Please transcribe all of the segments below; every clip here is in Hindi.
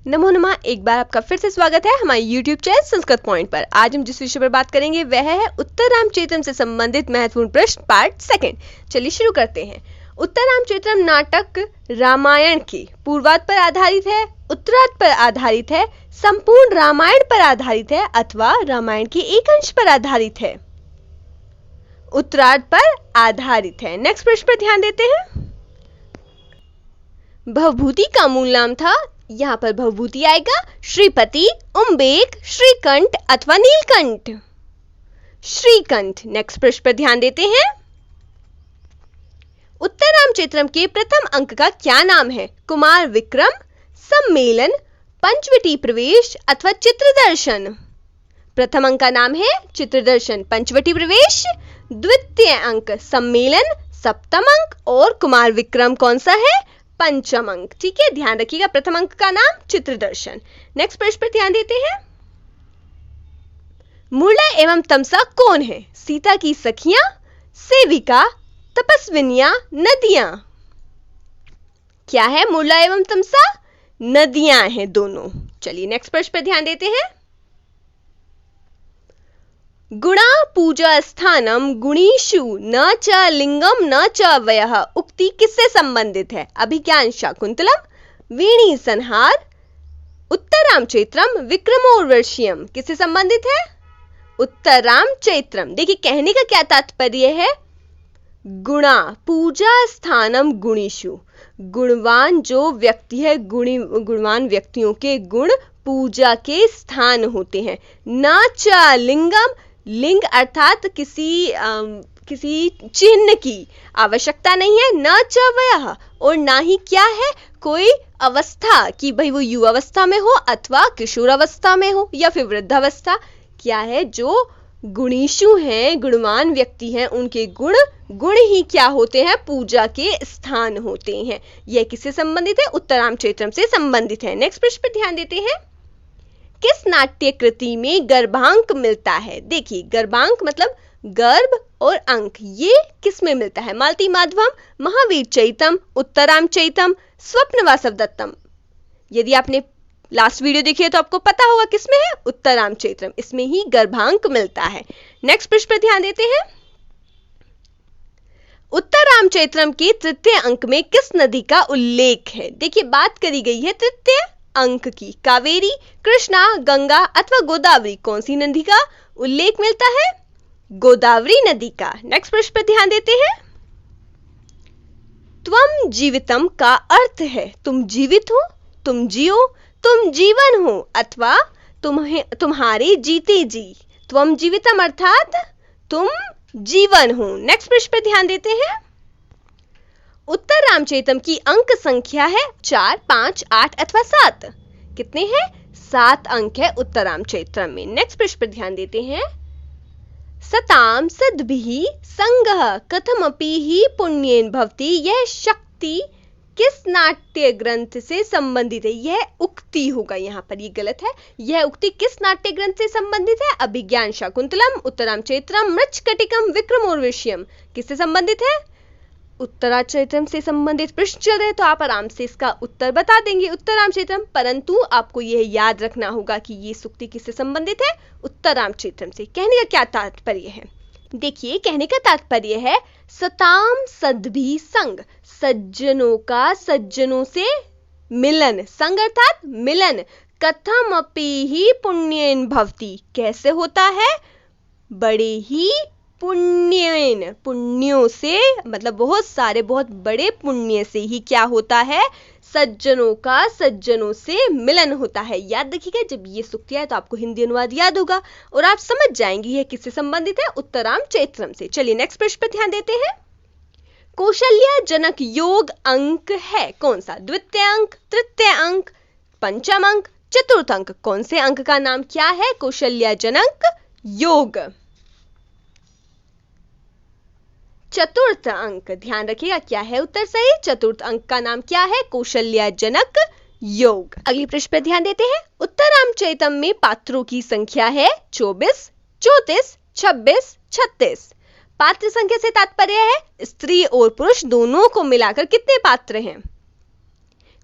नमो नमः। एक बार आपका फिर से स्वागत है हमारे YouTube चैनल संस्कृत पॉइंट पर। आज हम जिस विषय पर बात करेंगे वह है उत्तर रामचरितम से संबंधित महत्वपूर्ण प्रश्न पार्ट सेकंड। चलिए शुरू करते हैं। उत्तर रामचरितम नाटक रामायण के पूर्वार्ध पर आधारित है, उत्तरार्ध पर आधारित है, संपूर्ण रामायण पर आधारित है अथवा रामायण के एक अंश पर आधारित है? उत्तरार्ध पर आधारित है। नेक्स्ट प्रश्न पर ध्यान देते हैं। भवभूति का मूल नाम था, यहां पर भवभूति आएगा श्रीपति, उम्बेक, श्रीकंठ अथवा नीलकंठ। श्रीकंठ। नेक्स्ट प्रश्न पर ध्यान देते हैं। उत्तर रामचरितम के प्रथम अंक का क्या नाम है? कुमार विक्रम, सम्मेलन, पंचवटी प्रवेश अथवा चित्रदर्शन। प्रथम अंक का नाम है चित्रदर्शन, पंचवटी प्रवेश। द्वितीय अंक सम्मेलन, सप्तम अंक, और कुमार विक्रम कौन सा है? पंचम अंक। ठीक है, ध्यान रखिएगा, प्रथम अंक का नाम चित्रदर्शन। नेक्स्ट प्रश्न पर ध्यान देते हैं। मुरला एवं तमसा कौन है? सीता की सखियां, सेविका, तपस्विनियां, नदियां। क्या है मुरला एवं तमसा? नदियां हैं दोनों। चलिए नेक्स्ट प्रश्न पर ध्यान देते हैं। गुणा पूजा स्थानम गुणीषु न च लिंगम न च वयः उक्ति किससे संबंधित है? अभिज्ञान शाकुंतलम, वीणी संहार, उत्तर रामचरितम, विक्रमोर्वशीयम। किससे संबंधित है? उत्तर रामचरितम। देखिए कहने का क्या तात्पर्य है? गुणा पूजा स्थानम गुणीषु, गुणवान जो व्यक्ति है, गुणवान व्यक्तियों के गुण पूजा के स्थान होते हैं। न च लिंगम, लिंग अर्थात किसी चिन्ह की आवश्यकता नहीं है। न च वयः, और ना ही क्या है कोई अवस्था कि भाई वो युवावस्था में हो अथवा किशोरावस्था में हो या फिर वृद्धावस्था। क्या है? जो गुणीषु हैं, गुणवान व्यक्ति हैं, उनके गुण ही क्या होते हैं? पूजा के स्थान होते हैं। यह किससे संबंधित है? उत्तर रामचरितम से संबंधित है। नेक्स्ट प्रश्न पर ध्यान देते हैं। किस नाट्य कृति में गर्भांक मिलता है? देखिए गर्भांक मतलब गर्भ और अंक, ये किस में मिलता है? मालती माधवम, महावीर चरितम, उत्तर रामचरितम, स्वप्न वासवदत्तम। यदि आपने लास्ट वीडियो देखी है तो आपको पता होगा किसमें है? उत्तर रामचरितम, इसमें ही गर्भांक मिलता है। नेक्स्ट प्रश्न पर ध्यान देते हैं। उत्तर रामचरितम के तृतीय अंक में किस नदी का उल्लेख है? देखिए बात करी गई है तृतीय अंक की। कावेरी, कृष्णा, गंगा अथवा गोदावरी, कौन सी नदी का उल्लेख मिलता है? गोदावरी नदी का। नेक्स्ट प्रश्न पर ध्यान देते हैं। त्वम जीवितम का अर्थ है तुम जीवित हो, तुम जियो, तुम जीवन हो अथवा तुम्हारे जीते जी। त्वम जीवितम अर्थात तुम जीवन हो। नेक्स्ट प्रश्न पर ध्यान देते हैं। उत्तर रामचरितम की अंक संख्या है 4, 5, 8 अथवा 7। कितने हैं? 7 अंक है उत्तर रामचरितम में। नेक्स्ट प्रश्न पर ध्यान देते हैं। सताम सद्भिः संगः कथमपि ही पुण्येन भवति, यह शक्ति किस नाट्य ग्रंथ से संबंधित है? यह उक्ति होगा, यहाँ पर ये गलत है। यह उक्ति किस नाट्य ग्रंथ से संबंधित है? अभिज्ञान शाकुंतलम, उत्तर रामचरितम, मृच्छकटिकम, विक्रमोर्वशीयम। किससे संबंधित है? उत्तराचरितम से संबंधित प्रश्न चल रहे तो आप आराम से इसका उत्तर बता देंगे, उत्तर रामचरितम। परंतु आपको यह याद रखना होगा कि ये सूक्ति किससे संबंधित है? उत्तर रामचरितम से। कहने का क्या तात्पर्य है? देखिए कहने का तात्पर्य है सताम सद्भिः संग, सज्जनों का सज्जनों से मिलन, संग अर्थात मिलन। कथमपि ही पुण्येन भवति, कैसे होता है? बड़े ही पुण्येन, पुण्यों से मतलब बहुत सारे बहुत बड़े पुण्य से ही क्या होता है? सज्जनों का सज्जनों से मिलन होता है। याद रखिएगा जब ये सूक्ति है तो आपको हिंदी अनुवाद याद होगा और आप समझ जाएंगे यह किससे संबंधित है? उत्तर रामचरितम से। चलिए नेक्स्ट प्रश्न पर ध्यान देते हैं। कौशल्या जनक योग अंक है कौन सा? द्वितीय अंक, तृतीय अंक, पंचम अंक, चतुर्थ अंक। कौन से अंक का नाम क्या है? कौशल्या जनक योग, चतुर्थ अंक। ध्यान रखिएगा क्या है उत्तर सही? चतुर्थ अंक का नाम क्या है? कौशल्या जनक योग। अगली प्रश्न पर ध्यान देते हैं। उत्तर रामचरितम में पात्रों की संख्या है 24, 34, 26, 36। पात्र संख्या से तात्पर्य है स्त्री और पुरुष दोनों को मिलाकर कितने पात्र हैं?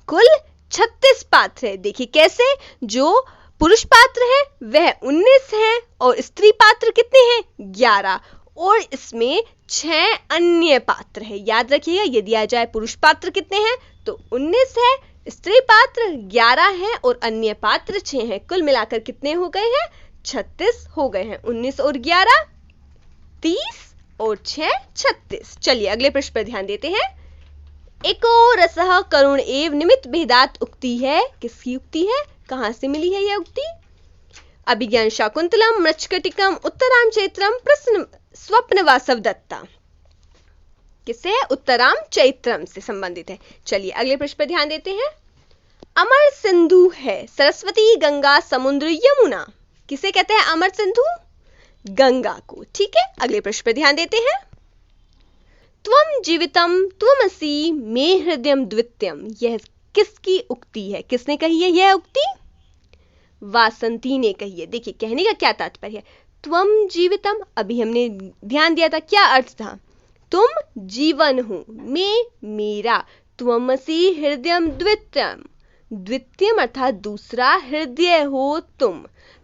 कुल 36 पात्र है। देखिए कैसे, जो पुरुष पात्र है वह 19 है और स्त्री पात्र कितने हैं 11, और इसमें 6 अन्य पात्र है। याद रखिएगा, यदि आ जाए पुरुष पात्र कितने हैं तो 19 है, स्त्री पात्र 11 है और अन्य पात्र 6 हैं। कुल मिलाकर कितने हो गए हैं 36 हो गए हैं। 19 और 11 30 और 6 36। चलिए अगले प्रश्न पर ध्यान देते हैं। एको रसः करुण एव निमित्त भेदात उक्ति है। किसकी उक्ति है, कहां से मिली है यह उक्ति? अभिज्ञान शाकुंतलम, मृच्छकटिकम, उत्तराम चैत्रम, प्रश्न स्वप्न वासव दत्ता। किससे है? उत्तराम चैत्रम से संबंधित है। चलिए अगले प्रश्न पर ध्यान देते हैं। अमर सिंधु है सरस्वती, गंगा, समुद्र, यमुना। किसे कहते हैं अमर सिंधु? गंगा को। ठीक है, अगले प्रश्न पर ध्यान देते हैं। त्वम जीवितम त्वमसि मे हृदयम द्वितीयम। यह किसकी उक्ति है? किसने कही है यह उक्ति? वासंती ने कही है। देखिए कहने का क्या तात्पर्य है, त्वम जीवितम, अभी हमने ध्यान दिया था क्या अर्थ था, तुम जीवन हो, मैं मेरा, त्वमसि हृदयम द्वितीयम, द्वितीयम अर्थात दूसरा, हृदय हो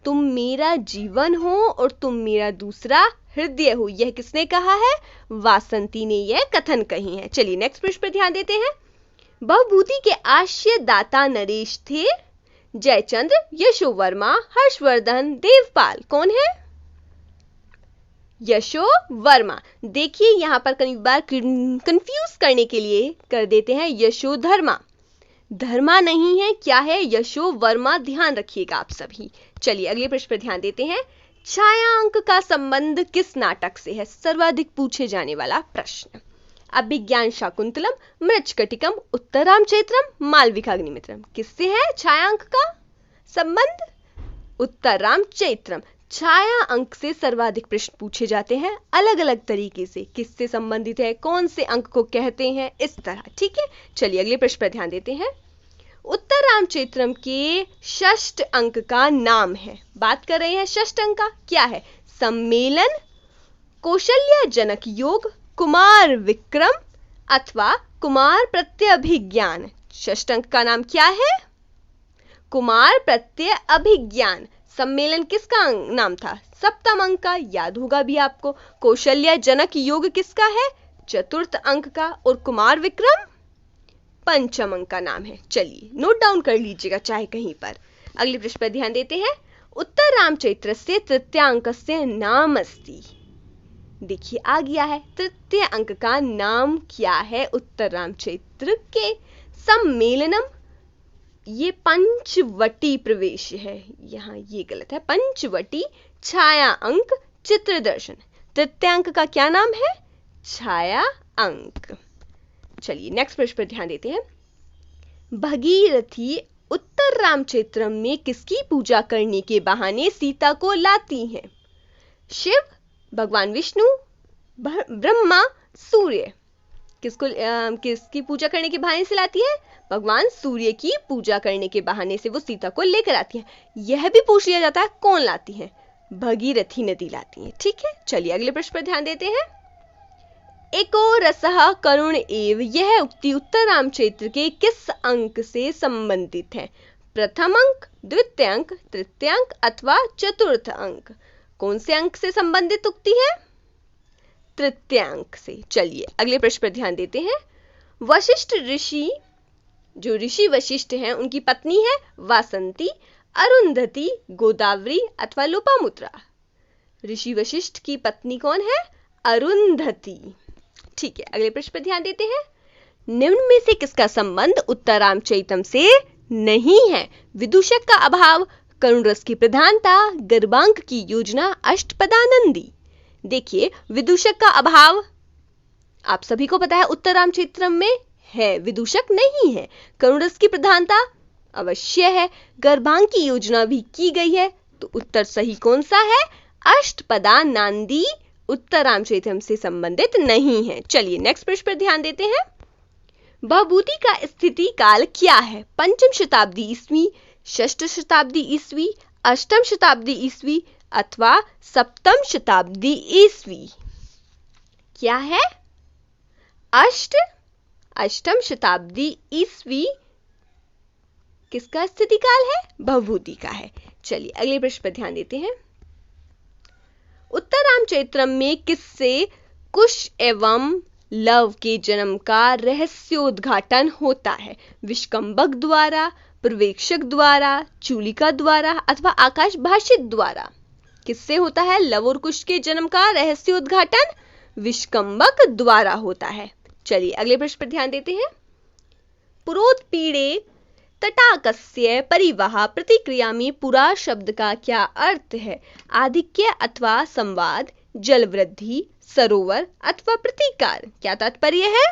तुम मेरा जीवन हो और तुम मेरा दूसरा हृदय हो। यह किसने कहा है? वासंती ने यह कथन कही है। चलिए नेक्स्ट प्रश्न पर ध्यान देते हैं। बहुभूति के आश्रय दाता नरेश थे। जयचंद्र, यशो वर्मा, हर्षवर्धन, देवपाल। कौन है? यशो वर्मा। देखिए यहां पर कई बार कंफ्यूज करने के लिए कर देते हैं यशो धर्मा। धर्मा नहीं है, क्या है? यशो वर्मा। ध्यान रखिएगा आप सभी। चलिए अगले प्रश्न पर ध्यान देते हैं। छायांक का संबंध किस नाटक से है? सर्वाधिक पूछे जाने वाला प्रश्न। अभिज्ञान शाकुंतलम, मृच्छकटिकम, उत्तराम चैत्रम, मालविकाग्निमित्रम। किससे है छायांक का संबंध? उत्तराम चैत्रम। छाया अंक से सर्वाधिक प्रश्न पूछे जाते हैं अलग अलग तरीके से। किससे संबंधित है, कौन से अंक को कहते हैं, इस तरह। ठीक है, चलिए अगले प्रश्न पर ध्यान देते हैं। उत्तराम चैत्रम के षष्ठ अंक का नाम है। बात कर रहे हैं षष्ठ अंक का, क्या है? सम्मेलन, कौशल्या जनक योग, कुमार विक्रम अथवा कुमार प्रत्यभिज्ञान। षष्ठ अंक का नाम क्या है? कुमार प्रत्यय अभिज्ञान। सम्मेलन किसका नाम था? सप्तम अंक का, याद होगा भी आपको। कौशल्या जनक योग किसका है? चतुर्थ अंक का। और कुमार विक्रम पंचम अंक का नाम है। चलिए नोट डाउन कर लीजिएगा चाहे कहीं पर। अगले प्रश्न पर ध्यान देते हैं। उत्तराम चैत्र से तृतीय अंक से नाम अस्ति। देखिए आ गया है, तृतीय अंक का नाम क्या है उत्तराम चैत्र के? सम्मेलनम। ये पंचवटी प्रवेश है, यहां ये गलत है, पंचवटी। छाया अंक चित्र दर्शन। तृतीय अंक का क्या नाम है? छाया अंक। चलिए नेक्स्ट प्रश्न पर ध्यान देते हैं। भगीरथी उत्तराम चैत्रम में किसकी पूजा करने के बहाने सीता को लाती हैं? शिव, भगवान विष्णु, ब्रह्मा, सूर्य। किसकी पूजा करने के बहाने से लाती है? भगवान सूर्य की पूजा करने के बहाने से वो सीता को लेकर आती है। यह भी पूछ लिया जाता है कौन लाती है? भगीरथी नदी लाती है। ठीक है, चलिए अगले प्रश्न पर ध्यान देते हैं। एको रसः करुण एव, यह उक्ति उत्तराम चैत्र के किस अंक से संबंधित है? प्रथम अंक, द्वितीय अंक, तृतीय अंक अथवा चतुर्थ अंक। कौन से अंक से संबंधित उक्ति है? तृतीय अंक से। चलिए अगले प्रश्न पर ध्यान देते हैं। वशिष्ठ ऋषि, जो ऋषि वशिष्ठ हैं, उनकी पत्नी है वासंती, अरुंधति, गोदावरी अथवा लोपामुद्रा। ऋषि वशिष्ठ की पत्नी कौन है? अरुंधति। ठीक है, अगले प्रश्न पर ध्यान देते हैं। निम्न में से किसका संबंध उत्तराम चैत्रम से नहीं है? विदूषक का अभाव, करुण रस की प्रधानता, गर्भांक की योजना, अष्टपदानंदी। देखिए विदूषक का अभाव आप सभी को पता है उत्तराम चैत्रम में है, विदूषक नहीं है। करुण रस की प्रधानता अवश्य है, गर्भांक की योजना भी की गई है, तो उत्तर सही कौन सा है? अष्टपदानंदी उत्तराम चैत्रम से संबंधित नहीं है। चलिए नेक्स्ट प्रश्न पर ध्यान देते हैं। बहुभूति का स्थिति काल क्या है? पंचम शताब्दी ईस्वी, षष्ठ शताब्दी ईस्वी, अष्टम शताब्दी ईस्वी अथवा सप्तम शताब्दी ईस्वी। क्या है? अष्टम शताब्दी ईस्वी किसका स्थिति काल है? भवभूति का है। चलिए अगले प्रश्न पर ध्यान देते हैं। उत्तरामचरित्रम में किससे कुश एवं लव के जन्म का रहस्योद्घाटन होता है? विष्कंभक द्वारा, पर्यवेक्षक द्वारा, चूलिका द्वारा अथवा आकाश भाषित द्वारा? किससे होता है लव और कुश के जन्म का रहस्योद्घाटन? विष्कंभक द्वारा होता है। चलिए अगले प्रश्न पर ध्यान देते हैं। पुरोत्पीड़े तटाकस्य परिवाह प्रतिक्रिया में पुरा शब्द का क्या अर्थ है? आधिक्य अथवा संवाद, जल वृद्धि, सरोवर अथवा प्रतिकार? क्या तात्पर्य है?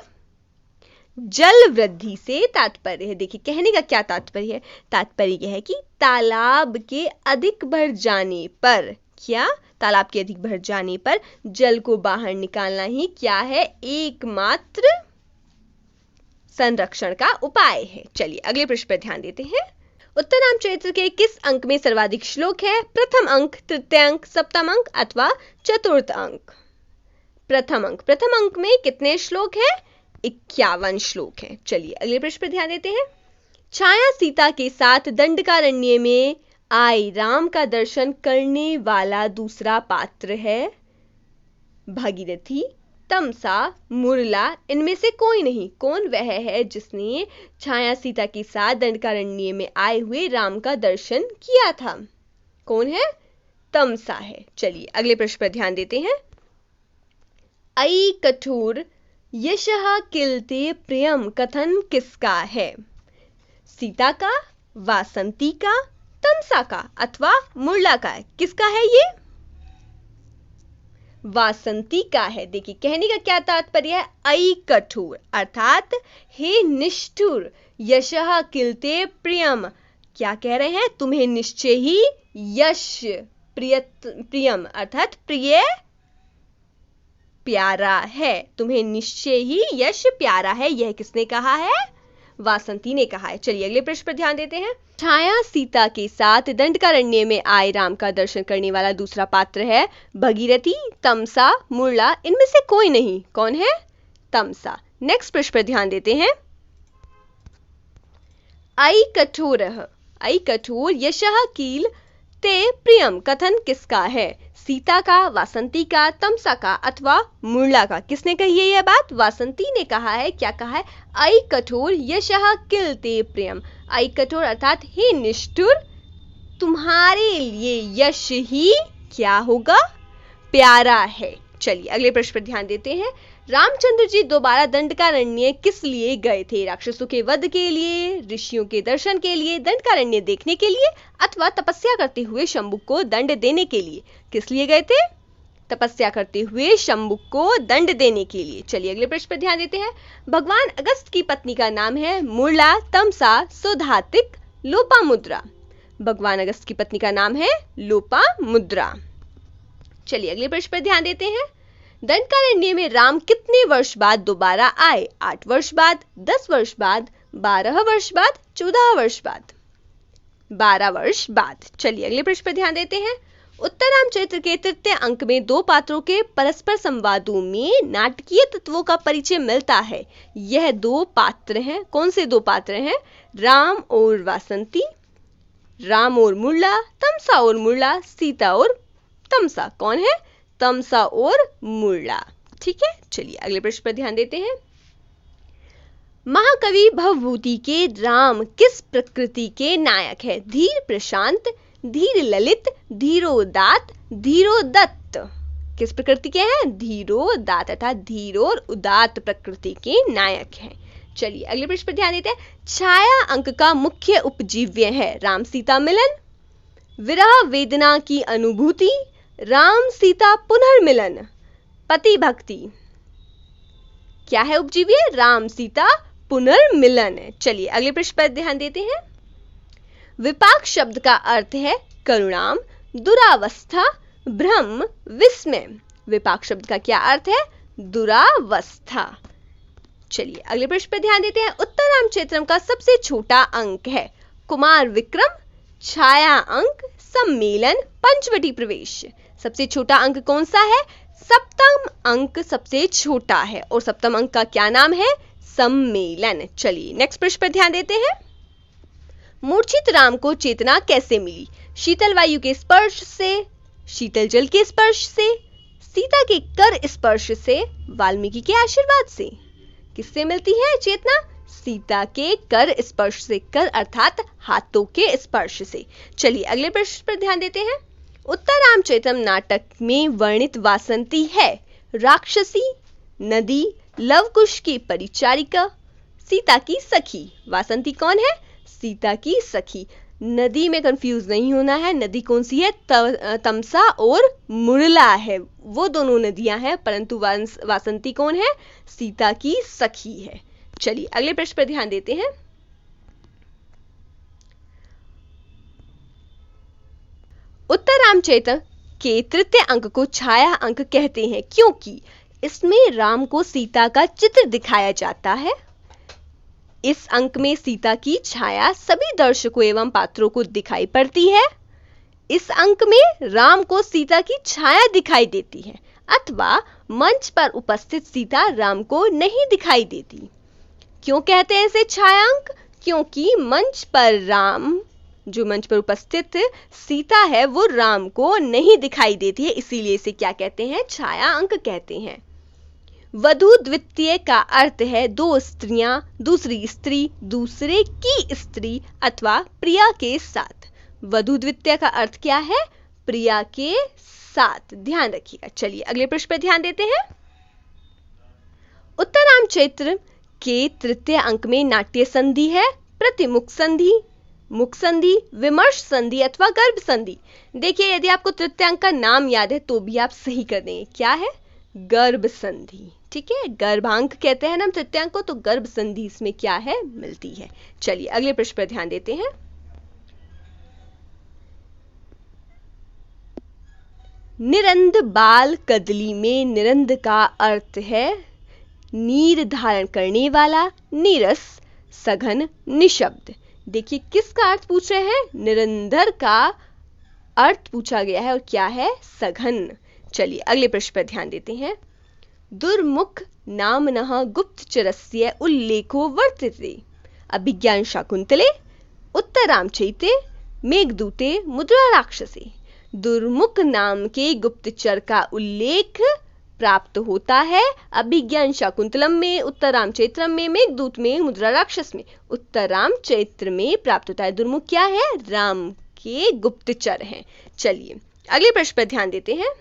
जल वृद्धि से तात्पर्य है। देखिए कहने का क्या तात्पर्य है? तात्पर्य यह है कि तालाब के अधिक भर जाने पर, क्या तालाब के अधिक भर जाने पर जल को बाहर निकालना ही क्या है? एकमात्र संरक्षण का उपाय है। चलिए अगले प्रश्न पर ध्यान देते हैं। उत्तरामचरित्र के किस अंक में सर्वाधिक श्लोक है? प्रथम अंक, तृतीय अंक, सप्तम अंक अथवा चतुर्थ अंक? प्रथम अंक में कितने श्लोक है? 51 श्लोक है। चलिए अगले प्रश्न पर ध्यान देते हैं। छाया सीता के साथ दंडकारण्य में आए राम का दर्शन करने वाला दूसरा पात्र है भागीरथी, तमसा, मुरला, इनमें से कोई नहीं। कौन वह है जिसने छाया सीता के साथ दंडकारण्य में आए हुए राम का दर्शन किया था? कौन है? तमसा है। चलिए अगले प्रश्न पर ध्यान देते हैं। अयि कठोर यशः किलते प्रियम कथन किसका है? सीता का, वासंती का, तमसा का अथवा मुरला का? किसका है ये? वासंती का है। देखिए कहने का क्या तात्पर्य है? अयि कठोर अर्थात हे निष्ठुर, यशः किलते प्रियम, क्या कह रहे हैं? तुम्हें निश्चय ही यश, प्रियम अर्थात प्रिय, प्यारा है। तुम्हें निश्चय ही यश प्यारा है। यह किसने कहा है? वासंती ने कहा है। चलिए अगले प्रश्न पर ध्यान देते हैं। छाया सीता के साथ दंडकारण्य में आए राम का दर्शन करने वाला दूसरा पात्र है भगीरथी, तमसा, मुरला, इनमें से कोई नहीं। कौन है? तमसा। नेक्स्ट प्रश्न पर ध्यान देते हैं। अयि कठोर यशः कील ते प्रियम कथन किसका है? सीता का, वासंती का, तमसा का अथवा मुरला का? किसने कही है यह बात? वासंती ने कहा है। क्या कहा है? अयि कठोर यशः किलते प्रियम। अयि कठोर अर्थात हे निष्ठुर, तुम्हारे लिए यश ही क्या होगा? प्यारा है। चलिए अगले प्रश्न पर ध्यान देते हैं। रामचंद्र जी दोबारा दंडकारण्य किस लिए गए थे? राक्षसों के वध के लिए, ऋषियों के दर्शन के लिए, दंडकारण्य देखने के लिए अथवा तपस्या करते हुए शंभु को दंड देने के लिए? किस लिए गए थे? तपस्या करते हुए शंभु को दंड देने के लिए। चलिए अगले प्रश्न पर ध्यान देते हैं। भगवान अगस्त की पत्नी का नाम है मुरला, तमसा, सौधातिक, लोपामुद्रा? भगवान अगस्त की पत्नी का नाम है लोपामुद्रा। चलिए अगले प्रश्न पर ध्यान देते हैं। दंडकारण्य में राम कितने वर्ष बाद दोबारा आए? 8 वर्ष बाद, 10 वर्ष बाद, 12 वर्ष बाद, 14 वर्ष बाद? 12 वर्ष बाद। चलिए अगले प्रश्न पर ध्यान देते हैं। उत्तरामचरित्र के तृतीय अंक में दो पात्रों के परस्पर संवादों में नाटकीय तत्वों का परिचय मिलता है। यह दो पात्र हैं। कौन से दो पात्र हैं? राम और वासंती, राम और मुरला, तमसा और मुरला, सीता और तमसा। कौन है? तमसा और मुरला। ठीक है। चलिए अगले प्रश्न पर ध्यान देते हैं। महाकवि भवभूति के राम किस प्रकृति के नायक है? धीर प्रशांत, धीर ललित, धीरोदात, धीरोदत्त? किस प्रकृति के हैं? धीरोदात अर्थात धीर और उदात प्रकृति के नायक हैं। चलिए अगले प्रश्न पर ध्यान देते हैं। छाया अंक का मुख्य उपजीव्य है राम सीता मिलन, विरह वेदना की अनुभूति, राम सीता पुनर्मिलन, पति भक्ति? क्या है उपजीव्य? राम सीता पुनर्मिलन। चलिए अगले प्रश्न पर ध्यान देते हैं। विपाक शब्द का अर्थ है करुणाम, दुरावस्था, भ्रम, विस्मय। विपाक शब्द का क्या अर्थ है? दुरावस्था। चलिए अगले प्रश्न पर ध्यान देते हैं। उत्तरामचरित्रम का सबसे छोटा अंक है कुमार विक्रम, छाया अंक, सम्मेलन, पंचवटी प्रवेश। सबसे छोटा अंक कौन सा है? सप्तम अंक सबसे छोटा है और सप्तम अंक का क्या नाम है? सम्मेलन। चलिए नेक्स्ट प्रश्न पर ध्यान देते हैं। मूर्छित राम को चेतना कैसे मिली? शीतल वायु के स्पर्श से, शीतल जल के स्पर्श से, सीता के कर स्पर्श से, वाल्मीकि के आशीर्वाद से। किससे मिलती है चेतना? सीता के कर स्पर्श से। कर अर्थात हाथों के स्पर्श से। चलिए अगले प्रश्न पर ध्यान देते हैं। उत्तररामचरितम नाटक में वर्णित वासंती है राक्षसी, नदी, लवकुश की परिचारिका, सीता की सखी। वासंती कौन है? सीता की सखी। नदी में कंफ्यूज नहीं होना है। नदी कौन सी है? तमसा और मुरला है, वो दोनों नदियां हैं, परंतु वासंती कौन है? सीता की सखी है। चलिए अगले प्रश्न पर ध्यान देते हैं। उत्तररामचरितम के तृतीय अंक को छाया अंक कहते हैं क्योंकि इसमें राम को सीता का चित्र दिखाया जाता है। इस अंक में सीता की छाया सभी दर्शकों एवं पात्रों को दिखाई पड़ती है। इस अंक में राम को सीता की छाया दिखाई देती है अथवा मंच पर उपस्थित सीता राम को नहीं दिखाई देती। क्यों कहते हैं इसे छाया अंक? क्योंकि मंच पर राम, जो मंच पर उपस्थित सीता है, वो राम को नहीं दिखाई देती है, इसीलिए इसे क्या कहते हैं? छाया अंक कहते हैं। वधू द्वितीय का अर्थ है दो स्त्रियां, दूसरी स्त्री, दूसरे की स्त्री अथवा प्रिया के साथ। वधू द्वितीय का अर्थ क्या है? प्रिया के साथ। ध्यान रखिएगा। चलिए अगले प्रश्न पर ध्यान देते हैं। उत्तररामचरित्र के तृतीय अंक में नाट्य संधि है प्रतिमुख संधि, मुख संधि, विमर्श संधि अथवा गर्भ संधि। देखिए यदि आपको तृतीय अंक का नाम याद है तो भी आप सही कर देंगे। क्या है? गर्भ संधि। ठीक है, गर्भांक कहते हैं ना हम तृतीयांक को, तो गर्भ संधि इसमें क्या है? मिलती है। चलिए अगले प्रश्न पर ध्यान देते हैं। निरंद बाल कदली में निरंद का अर्थ है नीर धारण करने वाला, नीरस, सघन, निशब्द। देखिए किसका अर्थ पूछ रहे हैं? निरंधर का अर्थ पूछा गया है और क्या है? सघन। चलिए अगले प्रश्न पर ध्यान देते हैं। दुर्मुख नामनः गुप्तचरस्य उल्लेखो वर्तते। अभिज्ञान शाकुंतले, उत्तररामचरिते, मेघदूते, मुद्रा राक्षसे। दुर्मुख नाम के गुप्तचर का उल्लेख प्राप्त होता है अभिज्ञान शाकुंतलम में, उत्तररामचरितम में, मेघदूत में, मुद्रा राक्षस में। उत्तररामचरित्र में प्राप्त होता है। दुर्मुख क्या है? राम के गुप्तचर हैं। चलिए अगले प्रश्न पर ध्यान देते हैं।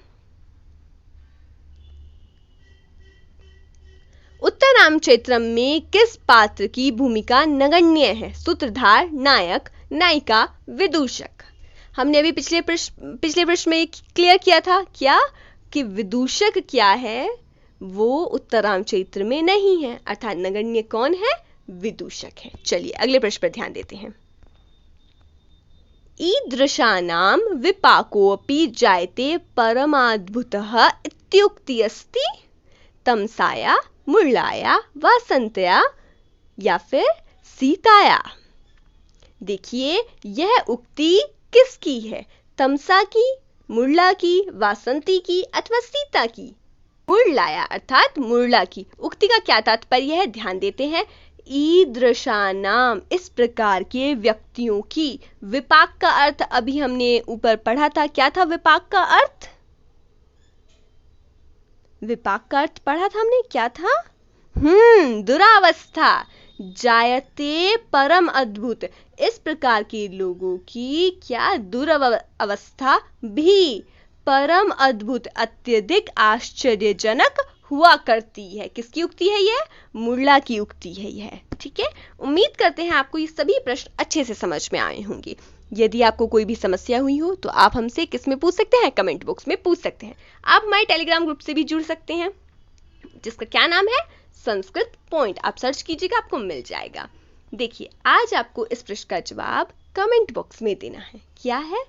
उत्तररामचरितम में किस पात्र की भूमिका नगण्य है? सूत्रधार, नायक, नायिका, विदूषक। हमने अभी पिछले प्रश्न में क्लियर किया था क्या कि विदूषक क्या है? वो उत्तररामचरित्र में नहीं है, अर्थात नगण्य कौन है? विदूषक है। चलिए अगले प्रश्न पर ध्यान देते हैं। ईदृशानां विपाकोऽपि जायते परमाद्भुतः इत्युक्ति अस्ति। तमसाया, मुरलाया, वासंतया या फिर सीताया। देखिए यह उक्ति किसकी है? तमसा की, मुरला की, वासंती की अथवा सीता की? मुरलाया अर्थात मुरला की। उक्ति का क्या तात्पर्य है? ध्यान देते हैं। ईदृशानाम, इस प्रकार के व्यक्तियों की। विपाक का अर्थ अभी हमने ऊपर पढ़ा था। क्या था विपाक का अर्थ? विपाक का अर्थ पढ़ा था हमने, क्या था? दुरावस्था। जायते परम अद्भुत, इस प्रकार के लोगों की क्या? दुरावस्था भी परम अद्भुत, अत्यधिक आश्चर्यजनक हुआ करती है। किसकी उक्ति है यह? मुरला की उक्ति है यह। ठीक है, उम्मीद करते हैं आपको ये सभी प्रश्न अच्छे से समझ में आए होंगे। यदि आपको कोई भी समस्या हुई हो तो आप हमसे किस में पूछ सकते हैं? कमेंट बॉक्स में पूछ सकते हैं। आप हमारे टेलीग्राम ग्रुप से भी जुड़ सकते हैं जिसका क्या नाम है? संस्कृत पॉइंट। आप सर्च कीजिएगा, आपको मिल जाएगा। देखिए आज आपको इस प्रश्न का जवाब कमेंट बॉक्स में देना है। क्या है?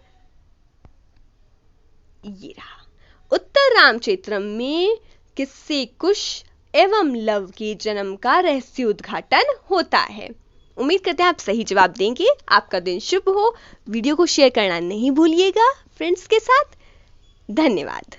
ये रहा। उत्तररामचरितम में किससे कुश एवं लव के जन्म का रहस्योद्घाटन होता है? उम्मीद करते हैं आप सही जवाब देंगे। आपका दिन शुभ हो। वीडियो को शेयर करना नहीं भूलिएगा फ्रेंड्स के साथ। धन्यवाद।